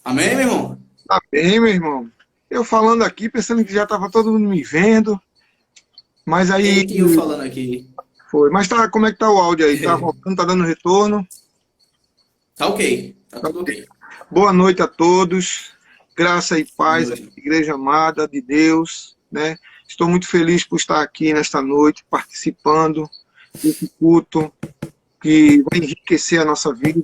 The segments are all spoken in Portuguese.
Amém, meu irmão? Tá bem, meu irmão. Eu falando aqui, pensando que já estava todo mundo me vendo, mas aí Eita, e eu falando aqui. foi. Mas tá, como é que tá o áudio aí? Tá voltando, tá dando retorno? Tá ok, tá Tá tudo ok. ok. Boa noite a todos. Graça e Boa paz à noite. igreja amada de Deus, né? Estou muito feliz por estar aqui nesta noite, participando desse culto que vai enriquecer a nossa vida.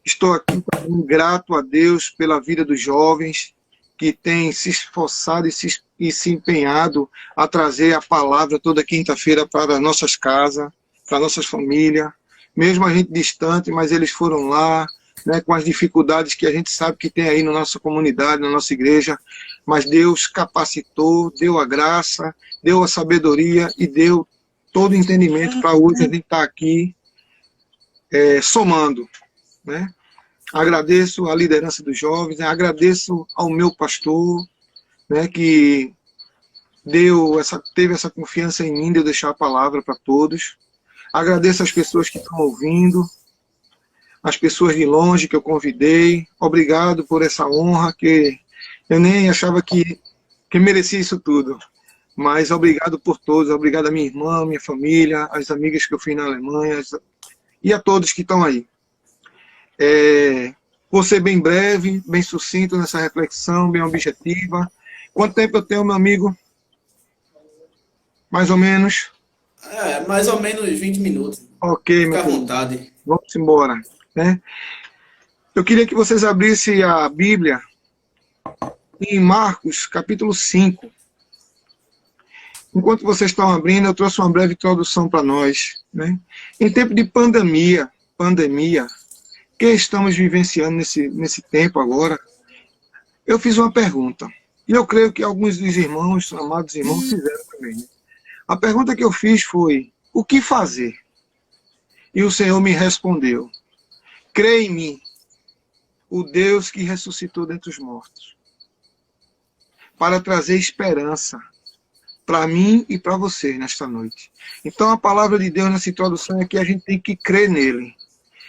Estou aqui também grato a Deus pela vida dos jovens que têm se esforçado e se empenhado a trazer a palavra toda quinta-feira para nossas casas, para nossas famílias. Mesmo a gente distante, mas eles foram lá, né, com as dificuldades que a gente sabe que tem aí na nossa comunidade, na nossa igreja. Mas Deus capacitou, deu a graça, deu a sabedoria e deu todo o entendimento para hoje a gente estar aqui somando, né? Agradeço a liderança dos jovens, né? Agradeço ao meu pastor, né, que teve essa confiança em mim de eu deixar a palavra para todos. Agradeço as pessoas que estão ouvindo, as pessoas de longe que eu convidei. Obrigado por essa honra que eu nem achava que merecia isso tudo. Mas obrigado por todos, obrigado a minha irmã, minha família, as amigas que eu fiz na Alemanha e a todos que estão aí. Vou ser bem breve, bem sucinto nessa reflexão, bem objetiva. Quanto tempo eu tenho, meu amigo? Mais ou menos? Mais ou menos 20 minutos. Ok, meu Fica à querido. vontade. Vamos embora, né? Eu queria que vocês abrissem a Bíblia em Marcos, capítulo 5. Enquanto vocês estão abrindo, eu trouxe uma breve introdução para nós, né? Em tempo de pandemia, que estamos vivenciando nesse tempo agora, eu fiz uma pergunta. E eu creio que alguns dos irmãos, amados irmãos, fizeram também, né? A pergunta que eu fiz foi: o que fazer? E o Senhor me respondeu: crê em mim, o Deus que ressuscitou dentre os mortos, para trazer esperança para mim e para vocês nesta noite. Então a palavra de Deus nessa introdução é que a gente tem que crer nele.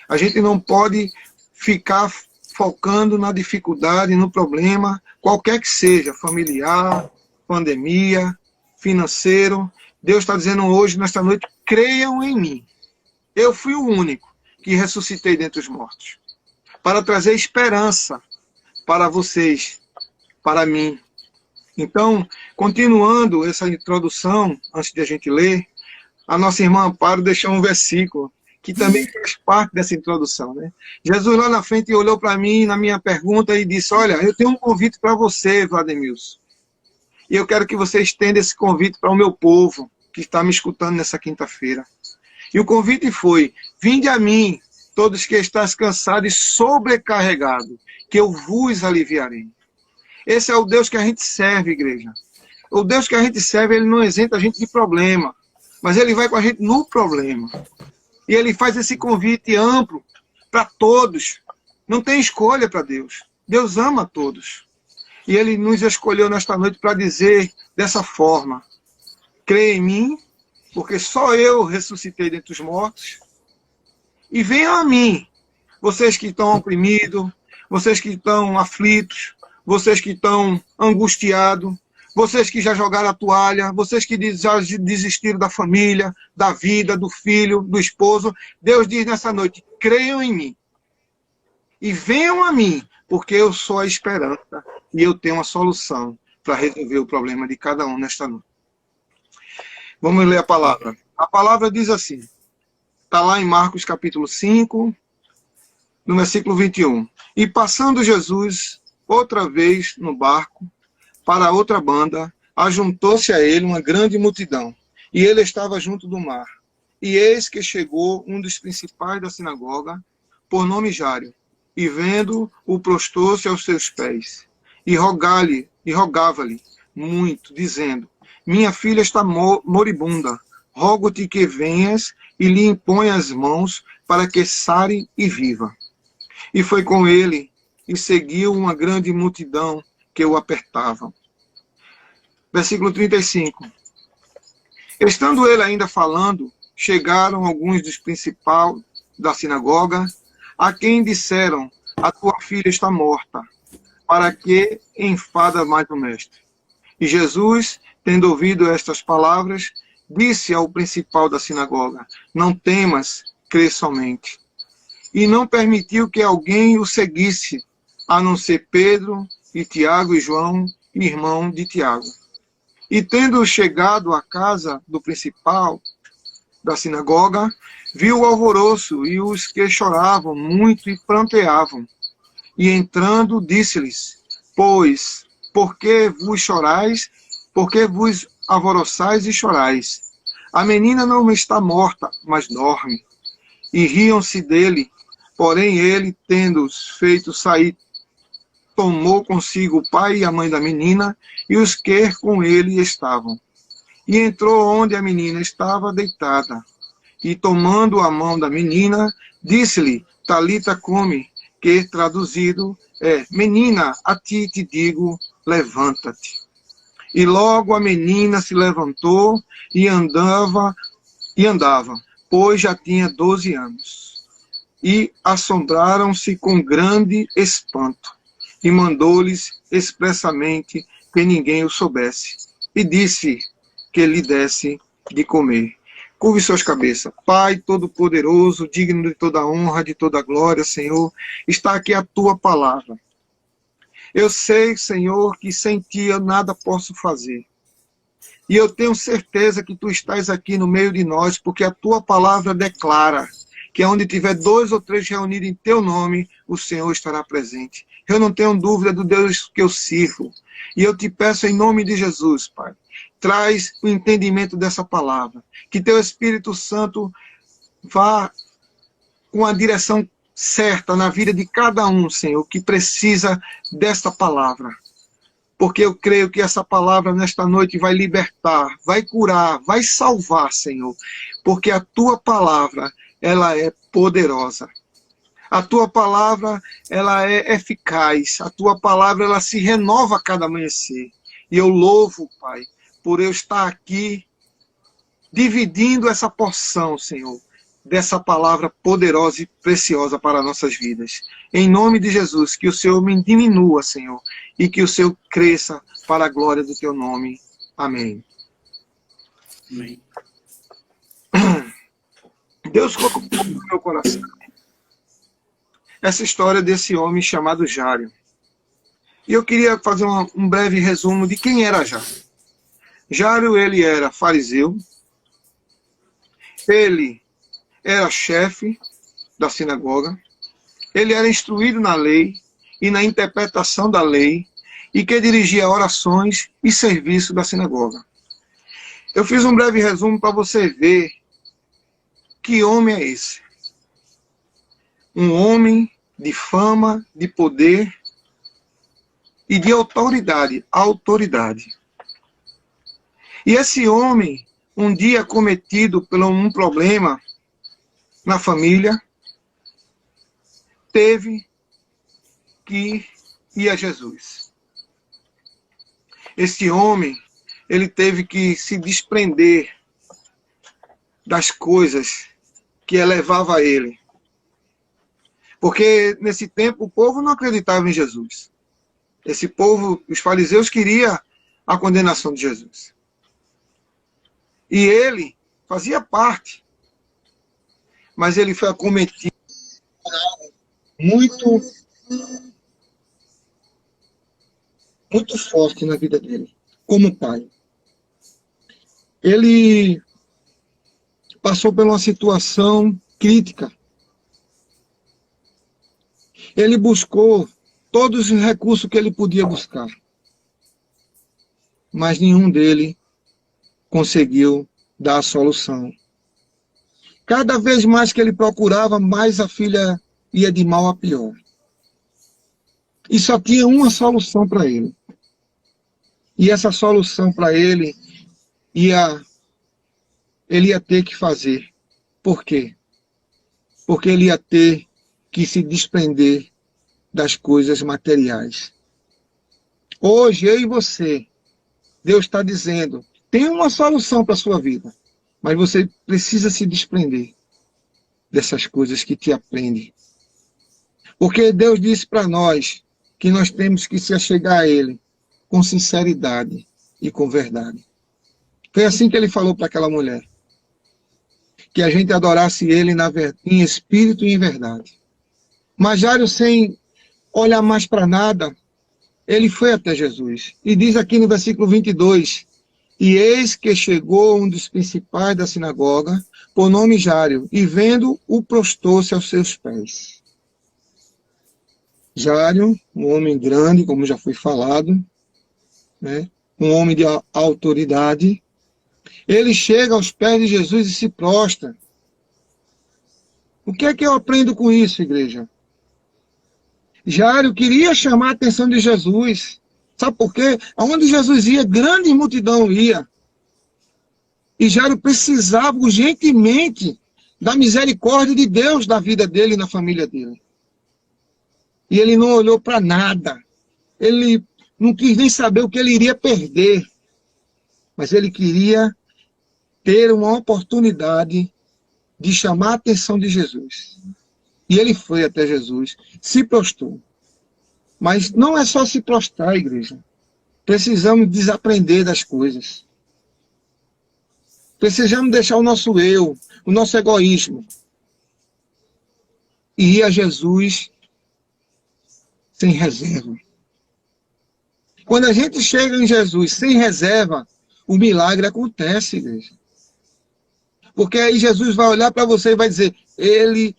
A gente não pode ficar focando na dificuldade, no problema, qualquer que seja, familiar, pandemia, financeiro. Deus está dizendo hoje, nesta noite, creiam em mim. Eu fui o único que ressuscitei dentre os mortos, para trazer esperança para vocês, para mim. Então, continuando essa introdução, antes de a gente ler, a nossa irmã Amparo deixou um versículo que também faz parte dessa introdução, né? Jesus lá na frente olhou para mim, na minha pergunta, e disse: olha, eu tenho um convite para você, Vladimilson. E eu quero que você estenda esse convite para o meu povo, que está me escutando nessa quinta-feira. E o convite foi: vinde a mim, todos que estáis cansados e sobrecarregados, que eu vos aliviarei. Esse é o Deus que a gente serve, igreja. O Deus que a gente serve, ele não isenta a gente de problema, mas ele vai com a gente no problema. E ele faz esse convite amplo para todos. Não tem escolha para Deus. Deus ama a todos. E ele nos escolheu nesta noite para dizer dessa forma: crê em mim, porque só eu ressuscitei dentre os mortos, e venham a mim, vocês que estão oprimidos, vocês que estão aflitos, vocês que estão angustiados, vocês que já jogaram a toalha, vocês que já desistiram da família, da vida, do filho, do esposo. Deus diz nessa noite: creiam em mim e venham a mim, porque eu sou a esperança e eu tenho a solução para resolver o problema de cada um nesta noite. Vamos ler a palavra. A palavra diz assim, está lá em Marcos capítulo 5, no versículo 21. E passando Jesus outra vez no barco para outra banda, ajuntou-se a ele uma grande multidão, e ele estava junto do mar. E eis que chegou um dos principais da sinagoga, por nome Jário, e vendo-o prostou-se aos seus pés, e rogava-lhe muito, dizendo: minha filha está moribunda, rogo-te que venhas e lhe imponha as mãos para que sare e viva. E foi com ele, e seguiu uma grande multidão que o apertavam. Versículo 35. Estando ele ainda falando, chegaram alguns dos principais da sinagoga, a quem disseram a tua filha está morta, para que enfada mais o mestre? E Jesus, tendo ouvido estas palavras, disse ao principal da sinagoga: não temas, crê somente. E não permitiu que alguém o seguisse, a não ser Pedro e Tiago e João, irmão de Tiago. E tendo chegado à casa do principal da sinagoga, viu o alvoroço e os que choravam muito e pranteavam. E entrando, disse-lhes: pois, por que vos chorais? Por que vos alvoroçais e chorais? A menina não está morta, mas dorme. E riam-se dele. Porém ele, tendo-os feito sair, tomou consigo o pai e a mãe da menina e os que com ele estavam. E entrou onde a menina estava deitada. E tomando a mão da menina, disse-lhe: Talita cumi, que traduzido é: menina, a ti te digo, levanta-te. E logo a menina se levantou e andava, pois já tinha 12 anos. E assombraram-se com grande espanto. E mandou-lhes expressamente que ninguém o soubesse. E disse que lhe desse de comer. Curve suas cabeças. Pai Todo-Poderoso, digno de toda honra, de toda glória, Senhor, está aqui a tua palavra. Eu sei, Senhor, que sem ti eu nada posso fazer. E eu tenho certeza que tu estás aqui no meio de nós, porque a tua palavra declara que onde tiver 2 ou 3 reunidos em teu nome, o Senhor estará presente. Eu não tenho dúvida do Deus que eu sirvo. E eu te peço em nome de Jesus, Pai, traz o entendimento dessa palavra. Que teu Espírito Santo vá com a direção certa na vida de cada um, Senhor, que precisa desta palavra. Porque eu creio que essa palavra nesta noite vai libertar, vai curar, vai salvar, Senhor. Porque a tua palavra, ela é poderosa. A tua palavra, ela é eficaz. A tua palavra, ela se renova a cada amanhecer. E eu louvo, Pai, por eu estar aqui dividindo essa porção, Senhor, dessa palavra poderosa e preciosa para nossas vidas. Em nome de Jesus, que o Senhor me diminua, Senhor, e que o Senhor cresça para a glória do teu nome. Amém. Amém. Deus colocou no meu coração essa história desse homem chamado Jário. E eu queria fazer um breve resumo de quem era Jário. Jário, ele era fariseu, ele era chefe da sinagoga, ele era instruído na lei e na interpretação da lei, e que dirigia orações e serviço da sinagoga. Eu fiz um breve resumo para você ver que homem é esse. Um homem de fama, de poder e de autoridade. E esse homem, um dia cometido por um problema na família, teve que ir a Jesus. Esse homem, ele teve que se desprender das coisas que elevava a ele. Porque nesse tempo o povo não acreditava em Jesus. Esse povo, os fariseus, queriam a condenação de Jesus. E ele fazia parte. Mas ele foi acometido por algo muito forte na vida dele, como pai. Ele passou por uma situação crítica. Ele buscou todos os recursos que ele podia buscar, mas nenhum dele conseguiu dar a solução. Cada vez mais que ele procurava, mais a filha ia de mal a pior. E só tinha uma solução para ele. E essa solução para ele ia ter que fazer. Por quê? Porque ele ia ter que se desprender das coisas materiais. Hoje, eu e você, Deus está dizendo, tem uma solução para a sua vida, mas você precisa se desprender dessas coisas que te aprendem. Porque Deus disse para nós que nós temos que se achegar a Ele com sinceridade e com verdade. Foi assim que Ele falou para aquela mulher. Que a gente adorasse Ele em espírito e em verdade. Mas Jairo, sem olhar mais para nada, ele foi até Jesus. E diz aqui no versículo 22, e eis que chegou um dos principais da sinagoga, por nome Jairo, e vendo-o prostou-se aos seus pés. Jairo, um homem grande, como já foi falado, né? Um homem de autoridade, ele chega aos pés de Jesus e se prostra. O que é que eu aprendo com isso, igreja? Jairo queria chamar a atenção de Jesus. Sabe por quê? Aonde Jesus ia, grande multidão ia. E Jairo precisava urgentemente da misericórdia de Deus na vida dele e na família dele. E ele não olhou para nada. Ele não quis nem saber o que ele iria perder. Mas ele queria ter uma oportunidade de chamar a atenção de Jesus. E ele foi até Jesus, se prostrou. Mas não é só se prostrar, igreja. Precisamos desaprender das coisas. Precisamos deixar o nosso eu, o nosso egoísmo, e ir a Jesus sem reserva. Quando a gente chega em Jesus sem reserva, o milagre acontece, igreja. Porque aí Jesus vai olhar para você e vai dizer, ele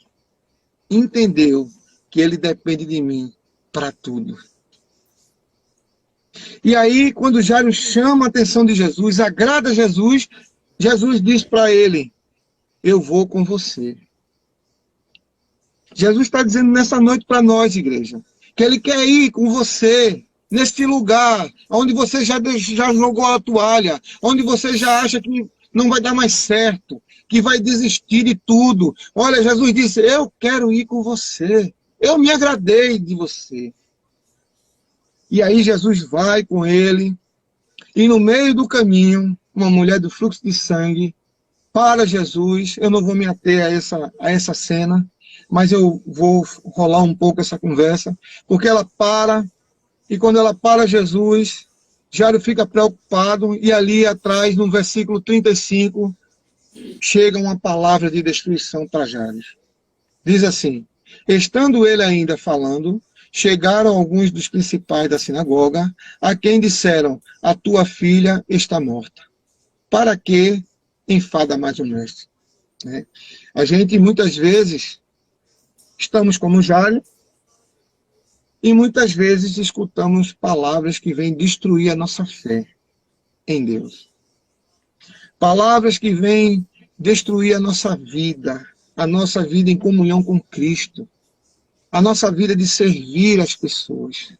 entendeu que ele depende de mim para tudo. E aí, quando Jairo chama a atenção de Jesus, agrada a Jesus, Jesus diz para ele, eu vou com você. Jesus está dizendo nessa noite para nós, igreja, que ele quer ir com você, neste lugar, onde você já jogou a toalha, onde você já acha que não vai dar mais certo, que vai desistir de tudo. Olha, Jesus disse, eu quero ir com você. Eu me agradei de você. E aí Jesus vai com ele, e no meio do caminho, uma mulher do fluxo de sangue para Jesus. Eu não vou me ater a essa cena, mas eu vou rolar um pouco essa conversa, porque ela para, e quando ela para Jesus, Jairo fica preocupado, e ali atrás, no versículo 35, chega uma palavra de destruição para Jairo. Diz assim, estando ele ainda falando, chegaram alguns dos principais da sinagoga, a quem disseram, a tua filha está morta. Para que enfada mais o mestre? A gente, muitas vezes, estamos como Jairo, e muitas vezes escutamos palavras que vêm destruir a nossa fé em Deus. Palavras que vêm destruir a nossa vida em comunhão com Cristo, a nossa vida de servir as pessoas.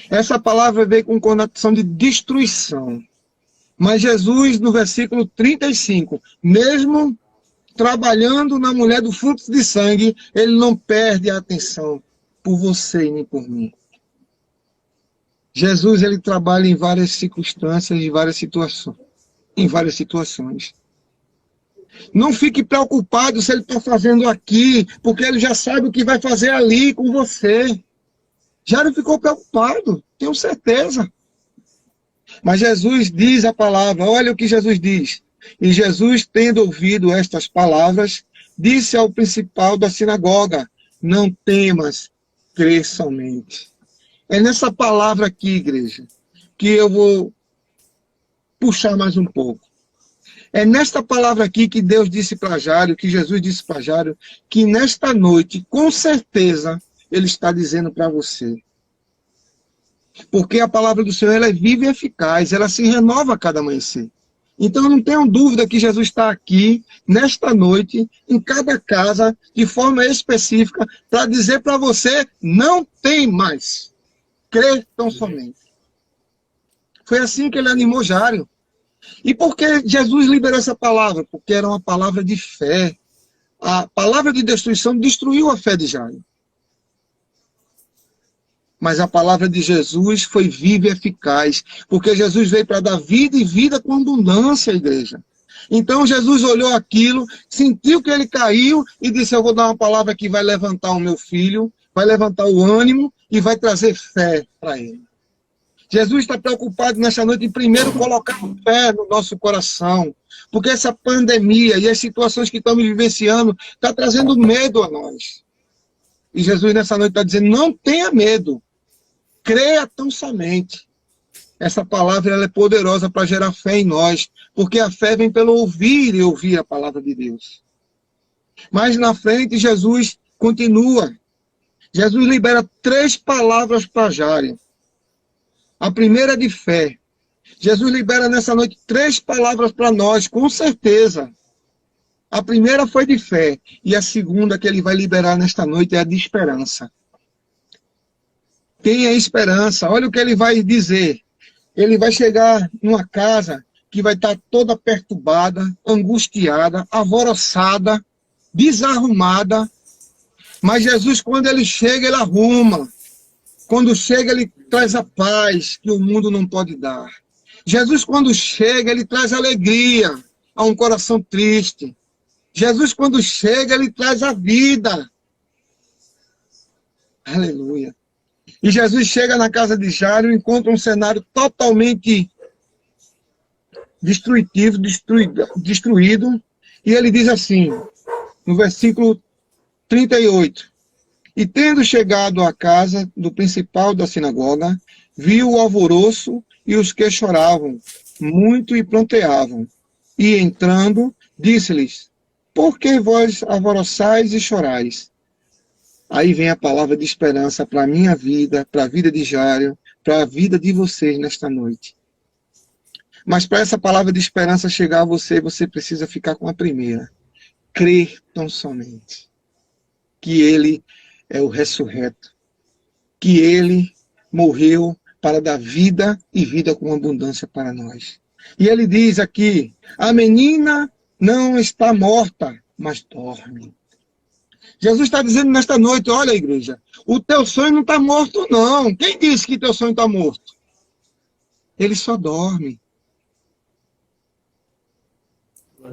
Essa palavra veio com conotação de destruição. Mas Jesus, no versículo 35, mesmo trabalhando na mulher do fluxo de sangue, ele não perde a atenção por você e nem por mim. Jesus, ele trabalha em várias circunstâncias, em várias situações. Não fique preocupado se ele está fazendo aqui, porque ele já sabe o que vai fazer ali com você. Já não ficou preocupado, tenho certeza. Mas Jesus diz a palavra, olha o que Jesus diz. E Jesus, tendo ouvido estas palavras, disse ao principal da sinagoga, não temas, crê somente. É nessa palavra aqui, igreja, que eu vou puxar mais um pouco. É nesta palavra aqui que Deus disse para Jairo, que Jesus disse para Jairo, que nesta noite, com certeza, Ele está dizendo para você. Porque a palavra do Senhor ela é viva e eficaz, ela se renova a cada amanhecer. Então não tenham dúvida que Jesus está aqui, nesta noite, em cada casa, de forma específica, para dizer para você, não tem mais. Crê tão somente. Foi assim que ele animou Jairo. E por que Jesus liberou essa palavra? Porque era uma palavra de fé. A palavra de destruição destruiu a fé de Jairo. Mas a palavra de Jesus foi viva e eficaz. Porque Jesus veio para dar vida e vida com abundância, igreja. Então Jesus olhou aquilo, sentiu que ele caiu e disse, eu vou dar uma palavra que vai levantar o meu filho, vai levantar o ânimo e vai trazer fé para ele. Jesus está preocupado nessa noite em primeiro colocar fé no nosso coração, porque essa pandemia e as situações que estamos vivenciando está trazendo medo a nós. E Jesus nessa noite está dizendo, não tenha medo, creia tão somente. Essa palavra ela é poderosa para gerar fé em nós, porque a fé vem pelo ouvir e ouvir a palavra de Deus. Mas na frente Jesus continua. Jesus libera 3 palavras para Jairo. A primeira é de fé. Jesus libera nessa noite 3 palavras para nós, com certeza. A primeira foi de fé. E a segunda que ele vai liberar nesta noite é a de esperança. Tenha esperança. Olha o que ele vai dizer. Ele vai chegar numa casa que vai estar toda perturbada, angustiada, alvoroçada, desarrumada. Mas Jesus, quando ele chega, ele arruma. Quando chega, ele traz a paz que o mundo não pode dar. Jesus, quando chega, ele traz alegria a um coração triste. Jesus, quando chega, ele traz a vida. Aleluia. E Jesus chega na casa de Jairo e encontra um cenário totalmente destruído. E ele diz assim, no versículo 38. E tendo chegado à casa do principal da sinagoga, viu o alvoroço e os que choravam muito e pranteavam. E entrando, disse-lhes, por que vós alvoroçais e chorais? Aí vem a palavra de esperança para a minha vida, para a vida de Jairo, para a vida de vocês nesta noite. Mas para essa palavra de esperança chegar a você, você precisa ficar com a primeira. Crer tão somente que ele é o ressurreto, que ele morreu para dar vida e vida com abundância para nós. E ele diz aqui, a menina não está morta, mas dorme. Jesus está dizendo nesta noite, olha igreja, o teu sonho não está morto não. Quem disse que teu sonho está morto? Ele só dorme.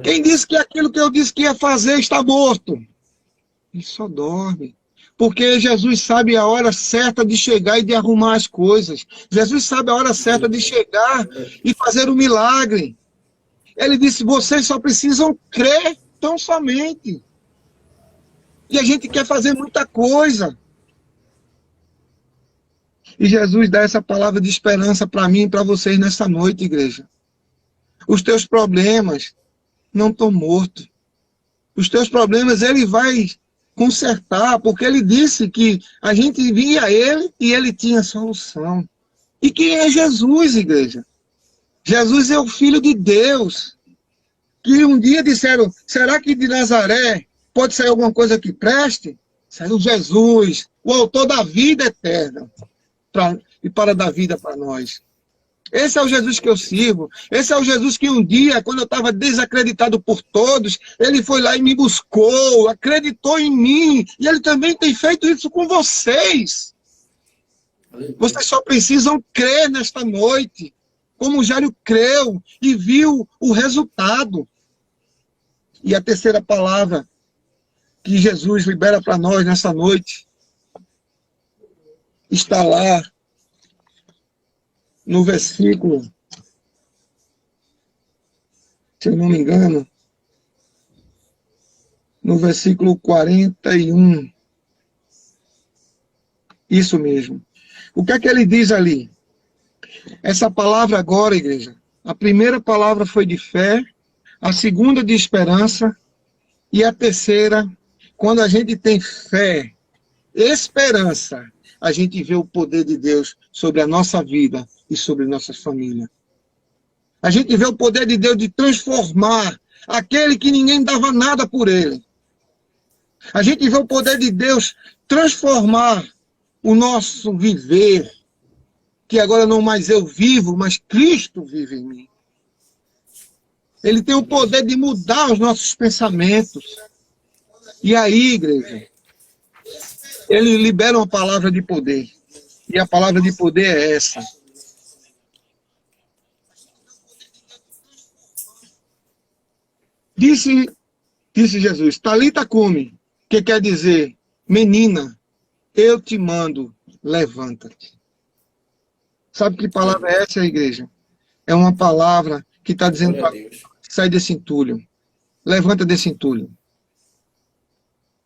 Quem disse que aquilo que eu disse que ia fazer está morto? Ele só dorme. Porque Jesus sabe a hora certa de chegar e de arrumar as coisas. Jesus sabe a hora certa de chegar e fazer o milagre. Ele disse, vocês só precisam crer tão somente. E a gente quer fazer muita coisa. E Jesus dá essa palavra de esperança para mim e para vocês nessa noite, igreja. Os teus problemas não estão mortos. Os teus problemas ele vai consertar, porque ele disse que a gente via ele e ele tinha solução. E quem é Jesus, igreja? Jesus é o Filho de Deus. Que um dia disseram, será que de Nazaré pode sair alguma coisa que preste? Saiu Jesus, o autor da vida eterna, e para dar vida para nós. Esse é o Jesus que eu sirvo. Esse é o Jesus que um dia, quando eu estava desacreditado por todos, ele foi lá e me buscou, acreditou em mim. E ele também tem feito isso com vocês. Vocês só precisam crer nesta noite, como Jairo creu e viu o resultado. E a terceira palavra que Jesus libera para nós nessa noite está lá no versículo, se eu não me engano, no versículo 41. Isso mesmo. O que é que ele diz ali? Essa palavra agora, igreja, a primeira palavra foi de fé, a segunda de esperança, e a terceira, quando a gente tem fé, esperança, a gente vê o poder de Deus sobre a nossa vida e sobre nossa família. A gente vê o poder de Deus de transformar aquele que ninguém dava nada por ele. A gente vê o poder de Deus transformar o nosso viver, que agora não mais eu vivo, mas Cristo vive em mim. Ele tem o poder de mudar os nossos pensamentos. E aí, igreja, ele libera uma palavra de poder. E a palavra de poder é essa. Disse Jesus, Talita cumi, que quer dizer, menina, eu te mando, levanta-te. Sabe que palavra é essa, igreja? É uma palavra que está dizendo Glória a para Deus. sai desse entulho. Levanta desse entulho.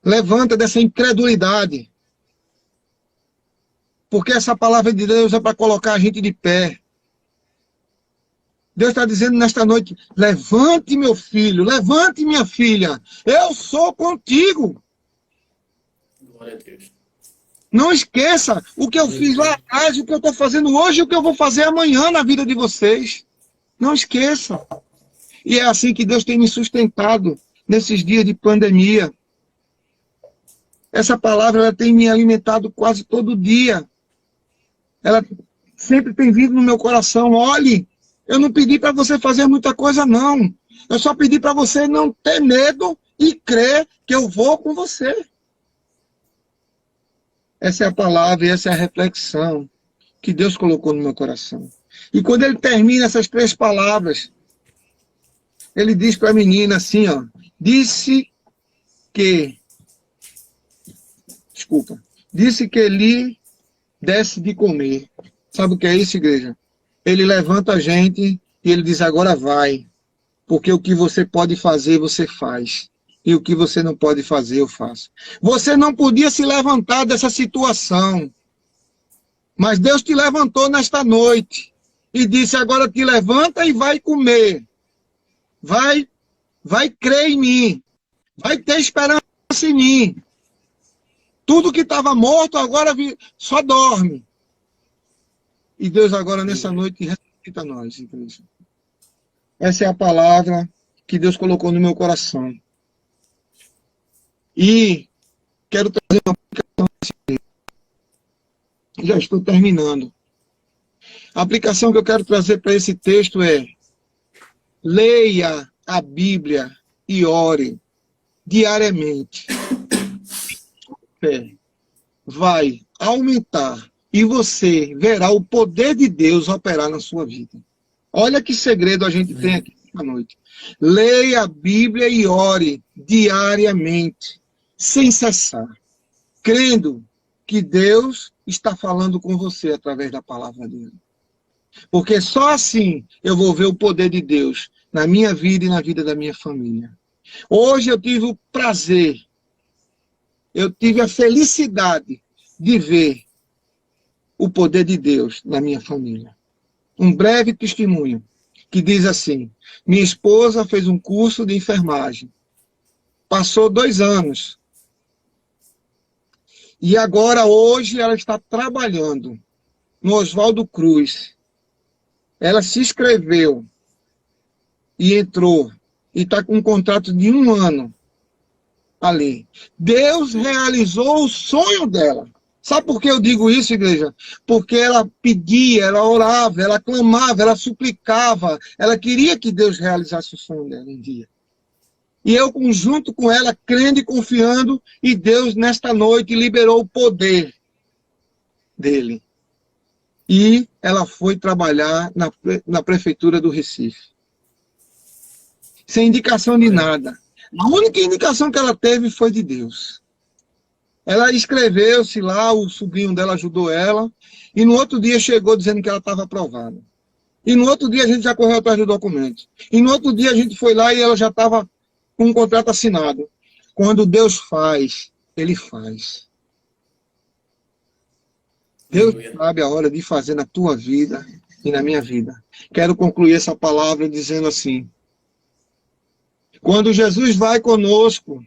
Levanta dessa incredulidade. Porque essa palavra de Deus é para colocar a gente de pé. Deus está dizendo nesta noite, levante meu filho, levante minha filha. Eu sou contigo. Glória a Deus. Não esqueça o que eu fiz lá atrás, o que eu estou fazendo hoje e o que eu vou fazer amanhã na vida de vocês. Não esqueça. E é assim que Deus tem me sustentado nesses dias de pandemia. Essa palavra ela tem me alimentado quase todo dia. Ela sempre tem vindo no meu coração. Olhe, eu não pedi para você fazer muita coisa, não. Eu só pedi para você não ter medo e crer que eu vou com você. Essa é a palavra e essa é a reflexão que Deus colocou no meu coração. E quando ele termina essas 3 palavras, ele diz para a menina assim, ó, disse que lhe desse de comer. Sabe o que é isso, igreja? Ele levanta a gente e ele diz, agora vai, porque o que você pode fazer, você faz. E o que você não pode fazer, eu faço. Você não podia se levantar dessa situação, mas Deus te levantou nesta noite e disse, agora te levanta e vai comer. Vai crer em mim. Vai ter esperança em mim. Tudo que estava morto agora só dorme. E Deus agora nessa noite ressuscita nós, igreja. Essa é a palavra que Deus colocou no meu coração. E quero trazer uma aplicação. Já estou terminando. A aplicação que eu quero trazer para esse texto é: leia a Bíblia e ore diariamente. Fé vai aumentar e você verá o poder de Deus operar na sua vida. Olha que segredo a gente tem aqui esta noite. Leia a Bíblia e ore diariamente, sem cessar, crendo que Deus está falando com você através da palavra dele. Porque só assim eu vou ver o poder de Deus na minha vida e na vida da minha família. Hoje eu tive o prazer, eu tive a felicidade de ver o poder de Deus na minha família. Um breve testemunho que diz assim: minha esposa fez um curso de enfermagem, passou 2 anos, e agora hoje ela está trabalhando no Oswaldo Cruz. Ela se inscreveu e entrou, e está com um contrato de 1 ano ali. Deus realizou o sonho dela. Sabe por que eu digo isso, igreja? Porque ela pedia, ela orava, ela clamava, ela suplicava, ela queria que Deus realizasse o sonho dela um dia. E eu, junto com ela, crendo e confiando, e Deus, nesta noite, liberou o poder dele. E ela foi trabalhar na prefeitura do Recife. Sem indicação de nada. A única indicação que ela teve foi de Deus. Ela inscreveu-se lá, o sobrinho dela ajudou ela, e no outro dia chegou dizendo que ela estava aprovada. E no outro dia a gente já correu atrás do documento. E no outro dia a gente foi lá e ela já estava com um contrato assinado. Quando Deus faz, Ele faz. Deus sabe a hora de fazer na tua vida e na minha vida. Quero concluir essa palavra dizendo assim: quando Jesus vai conosco,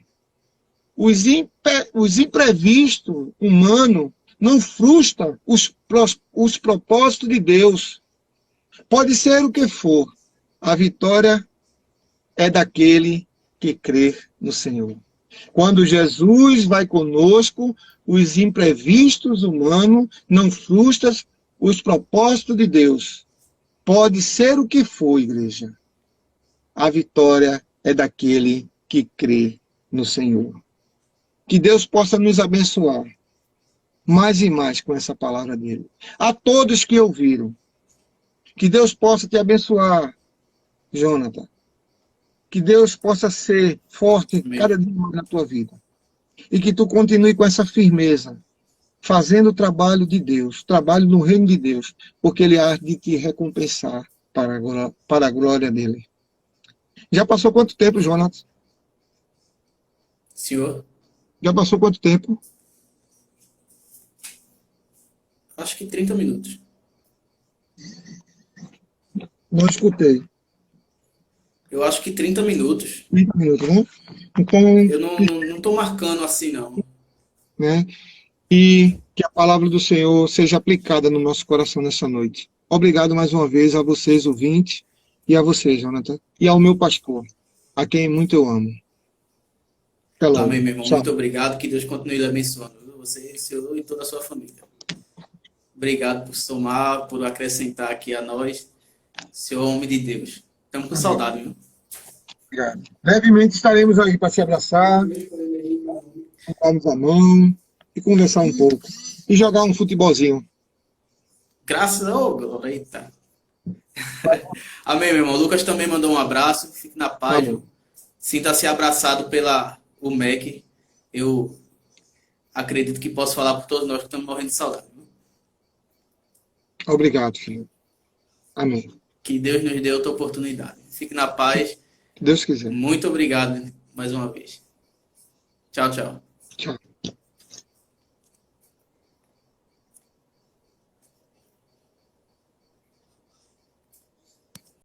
os imprevistos humanos não frustram os propósitos de Deus. Pode ser o que for, a vitória é daquele que crê no Senhor. Quando Jesus vai conosco, os imprevistos humanos não frustram os propósitos de Deus. Pode ser o que for, igreja. A vitória é daquele que crê no Senhor. Que Deus possa nos abençoar mais e mais com essa palavra dele. A todos que ouviram, que Deus possa te abençoar, Jonathan. Que Deus possa ser forte cada dia mais na tua vida. E que tu continue com essa firmeza fazendo o trabalho de Deus, trabalho no reino de Deus, porque Ele há de te recompensar para a glória dele. Já passou quanto tempo, Jonas? Senhor, Já passou quanto tempo? acho que 30 minutos. Não escutei. Eu acho que 30 minutos. 30 minutos, né? Então, Eu não tô marcando assim, não. né? E que a palavra do Senhor seja aplicada no nosso coração nessa noite. Obrigado mais uma vez a vocês, ouvintes, e a você, Jonathan, e ao meu pastor, a quem muito eu amo. Até logo. Amém, meu irmão. Tchau. Muito obrigado. Que Deus continue lhe abençoando. Você, Senhor, e toda a sua família. Obrigado por somar, por acrescentar aqui a nós. Senhor, homem de Deus. Estamos com Amém. saudade, viu? Obrigado. Brevemente estaremos aí para se abraçar, darmos a mão e conversar um pouco. E jogar um futebolzinho. Graças a Deus. Eita. Amém, meu irmão. O Lucas também mandou um abraço. Fique na Tá paz. bom. Sinta-se abraçado pela o MEC. Eu acredito que posso falar por todos nós que estamos morrendo de saudade. Obrigado, filho. Amém. Que Deus nos dê outra oportunidade. Fique na paz. Se Deus quiser. Muito obrigado mais uma vez. Tchau, tchau.